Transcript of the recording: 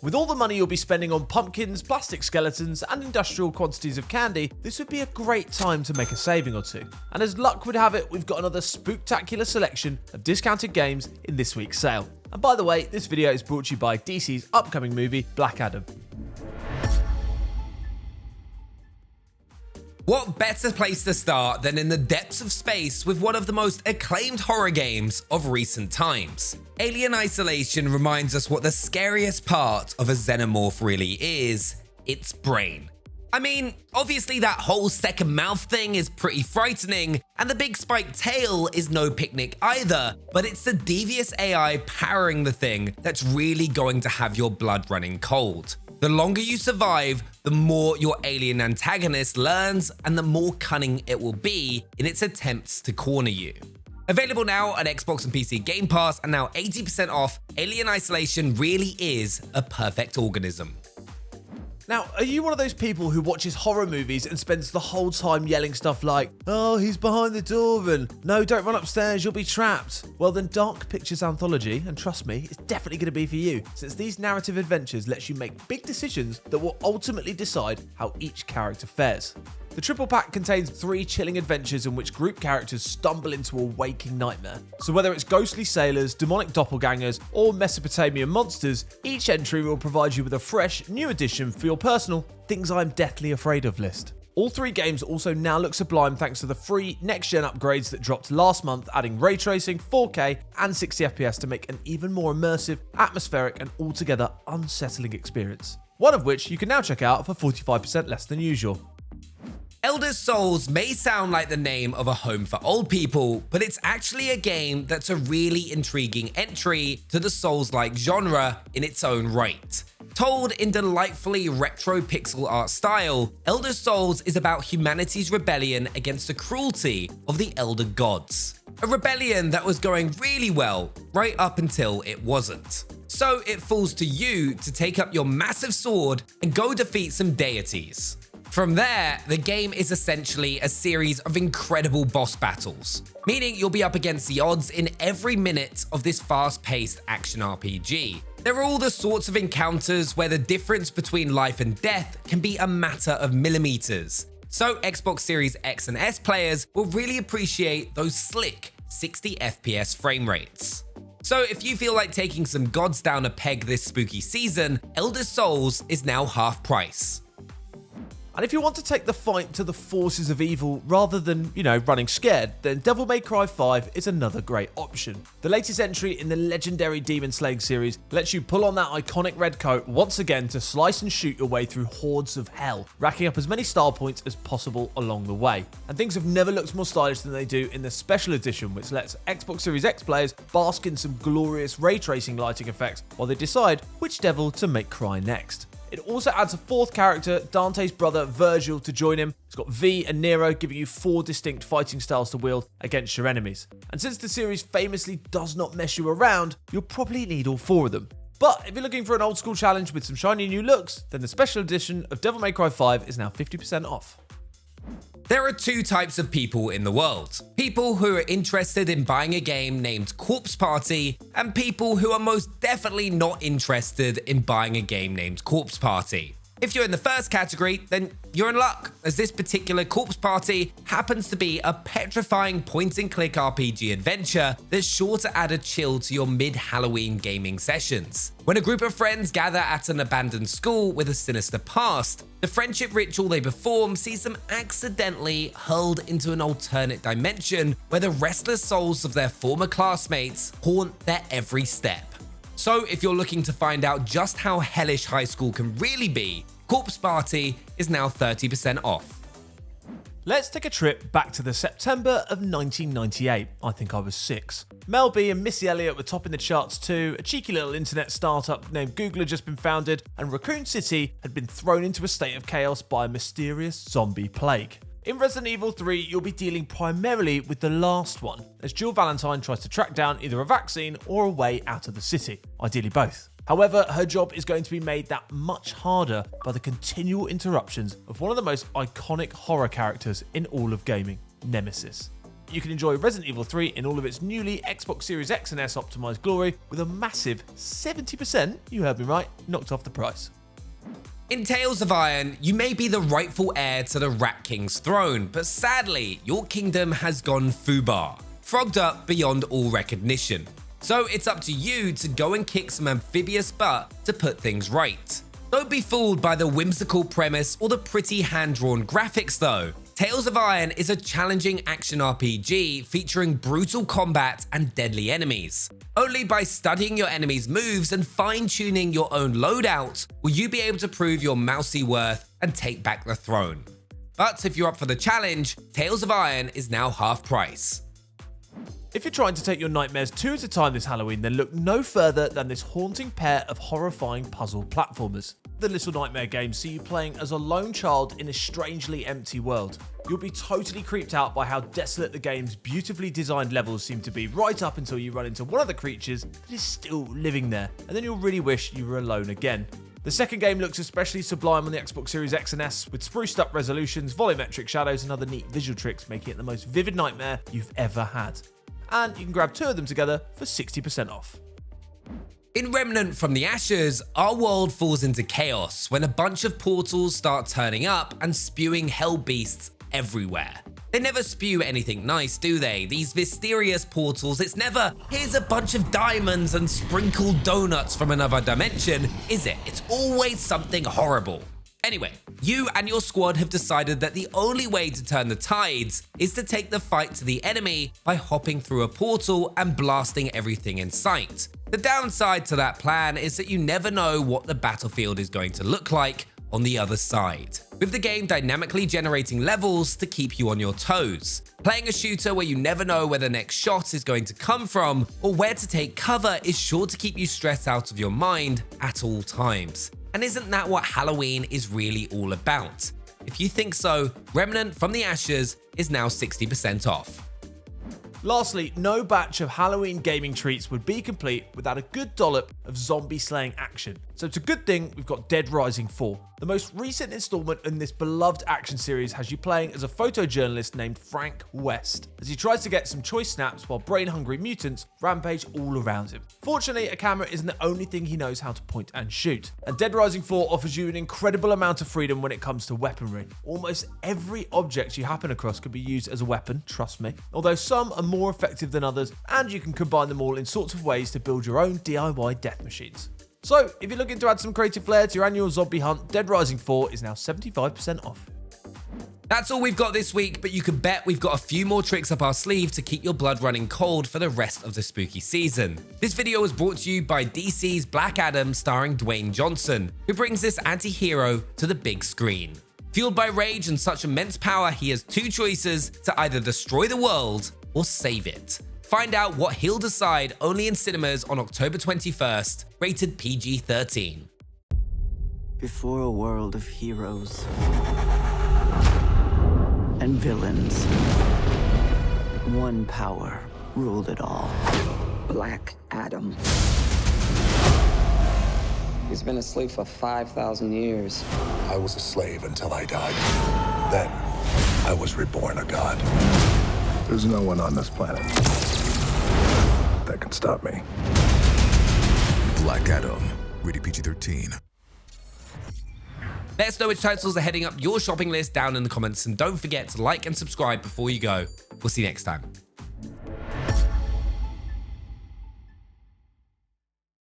With all the money you'll be spending on pumpkins, plastic skeletons, and industrial quantities of candy, this would be a great time to make a saving or two. And as luck would have it, we've got another spooktacular selection of discounted games in this week's sale. And by the way, this video is brought to you by DC's upcoming movie, Black Adam. What better place to start than in the depths of space with one of the most acclaimed horror games of recent times? Alien Isolation reminds us what the scariest part of a xenomorph really is: its brain. I mean, obviously that whole second mouth thing is pretty frightening, and the big spiked tail is no picnic either, but it's the devious AI powering the thing that's really going to have your blood running cold. The longer you survive, the more your alien antagonist learns and the more cunning it will be in its attempts to corner you. Available now on Xbox and PC Game Pass and now 80% off, Alien Isolation really is a perfect organism. Now, are you one of those people who watches horror movies and spends the whole time yelling stuff like, "Oh, he's behind the door," and "No, don't run upstairs, you'll be trapped"? Well then, Dark Pictures Anthology, and trust me, it's definitely going to be for you, since these narrative adventures lets you make big decisions that will ultimately decide how each character fares. The triple pack contains 3 chilling adventures in which group characters stumble into a waking nightmare. So whether it's ghostly sailors, demonic doppelgangers, or Mesopotamian monsters, each entry will provide you with a fresh, new addition for your personal Things I'm Deathly Afraid of list. All 3 games also now look sublime thanks to the free next-gen upgrades that dropped last month, adding ray tracing, 4K, and 60 FPS to make an even more immersive, atmospheric, and altogether unsettling experience. One of which you can now check out for 45% less than usual. Elder Souls may sound like the name of a home for old people, but it's actually a game that's a really intriguing entry to the Souls-like genre in its own right. Told in delightfully retro pixel art style, Elder Souls is about humanity's rebellion against the cruelty of the Elder Gods. A rebellion that was going really well, right up until it wasn't. So it falls to you to take up your massive sword and go defeat some deities. From there, the game is essentially a series of incredible boss battles, meaning you'll be up against the odds in every minute of this fast-paced action RPG. There are all the sorts of encounters where the difference between life and death can be a matter of millimeters. So Xbox Series X and S players will really appreciate those slick 60 FPS frame rates. So if you feel like taking some gods down a peg this spooky season, Elder Souls is now half price. And if you want to take the fight to the forces of evil rather than, running scared, then Devil May Cry 5 is another great option. The latest entry in the legendary Demon Slaying series lets you pull on that iconic red coat once again to slice and shoot your way through hordes of hell, racking up as many style points as possible along the way. And things have never looked more stylish than they do in the special edition, which lets Xbox Series X players bask in some glorious ray tracing lighting effects while they decide which devil to make cry next. It also adds a 4th character, Dante's brother Virgil, to join him. It's got V and Nero, giving you 4 distinct fighting styles to wield against your enemies. And since the series famously does not mess you around, you'll probably need all 4 of them. But if you're looking for an old school challenge with some shiny new looks, then the special edition of Devil May Cry 5 is now 50% off. There are 2 types of people in the world. People who are interested in buying a game named Corpse Party, and people who are most definitely not interested in buying a game named Corpse Party. If you're in the first category, then you're in luck, as this particular Corpse Party happens to be a petrifying point-and-click RPG adventure that's sure to add a chill to your mid-Halloween gaming sessions. When a group of friends gather at an abandoned school with a sinister past, the friendship ritual they perform sees them accidentally hurled into an alternate dimension where the restless souls of their former classmates haunt their every step. So if you're looking to find out just how hellish high school can really be, Corpse Party is now 30% off. Let's take a trip back to the September of 1998. I think I was 6. Mel B and Missy Elliott were topping the charts too, a cheeky little internet startup named Google had just been founded, and Raccoon City had been thrown into a state of chaos by a mysterious zombie plague. In Resident Evil 3, you'll be dealing primarily with the last one, as Jill Valentine tries to track down either a vaccine or a way out of the city, ideally both. However, her job is going to be made that much harder by the continual interruptions of one of the most iconic horror characters in all of gaming, Nemesis. you can enjoy Resident Evil 3 in all of its newly Xbox Series X and S optimized glory with a massive 70%, you heard me right, knocked off the price. In Tales of Iron, you may be the rightful heir to the Rat King's throne, but sadly, your kingdom has gone foobar, frogged up beyond all recognition. So it's up to you to go and kick some amphibious butt to put things right. Don't be fooled by the whimsical premise or the pretty hand-drawn graphics though. Tales of Iron is a challenging action RPG featuring brutal combat and deadly enemies. Only by studying your enemies' moves and fine-tuning your own loadout will you be able to prove your mousy worth and take back the throne. But if you're up for the challenge, Tales of Iron is now half price. If you're trying to take your nightmares two at a time this Halloween, then look no further than this haunting pair of horrifying puzzle platformers. The Little Nightmare games see you playing as a lone child in a strangely empty world. You'll be totally creeped out by how desolate the game's beautifully designed levels seem to be right up until you run into one of the creatures that is still living there, and then you'll really wish you were alone again. The second game looks especially sublime on the Xbox Series X and S, with spruced up resolutions, volumetric shadows, and other neat visual tricks, making it the most vivid nightmare you've ever had. And you can grab two of them together for 60% off. In Remnant from the Ashes, our world falls into chaos when a bunch of portals start turning up and spewing hell beasts everywhere. They never spew anything nice, do they? These mysterious portals, it's never, here's a bunch of diamonds and sprinkled donuts from another dimension, is it? It's always something horrible. Anyway, you and your squad have decided that the only way to turn the tides is to take the fight to the enemy by hopping through a portal and blasting everything in sight. The downside to that plan is that you never know what the battlefield is going to look like on the other side, with the game dynamically generating levels to keep you on your toes. Playing a shooter where you never know where the next shot is going to come from or where to take cover is sure to keep you stressed out of your mind at all times. And isn't that what Halloween is really all about? If you think so, Remnant from the Ashes is now 60% off. Lastly, no batch of Halloween gaming treats would be complete without a good dollop of zombie slaying action. So it's a good thing we've got Dead Rising 4. The most recent installment in this beloved action series has you playing as a photojournalist named Frank West, as he tries to get some choice snaps while brain-hungry mutants rampage all around him. Fortunately, a camera isn't the only thing he knows how to point and shoot, and Dead Rising 4 offers you an incredible amount of freedom when it comes to weaponry. Almost every object you happen across can be used as a weapon, trust me, although some are more effective than others, and you can combine them all in sorts of ways to build your own DIY death machines. So, if you're looking to add some creative flair to your annual zombie hunt, Dead Rising 4 is now 75% off. That's all we've got this week, but you can bet we've got a few more tricks up our sleeve to keep your blood running cold for the rest of the spooky season. This video was brought to you by DC's Black Adam starring Dwayne Johnson, who brings this anti-hero to the big screen. Fueled by rage and such immense power, he has two choices to either destroy the world or save it. Find out what he'll decide only in cinemas on October 21st, rated PG-13. Before a world of heroes and villains, one power ruled it all. Black Adam. He's been a slave for 5,000 years. I was a slave until I died. Then, I was reborn a god. There's no one on this planet that can stop me. Black Adam, rated PG-13. Let us know which titles are heading up your shopping list down in the comments, and don't forget to like and subscribe before you go. We'll see you next time.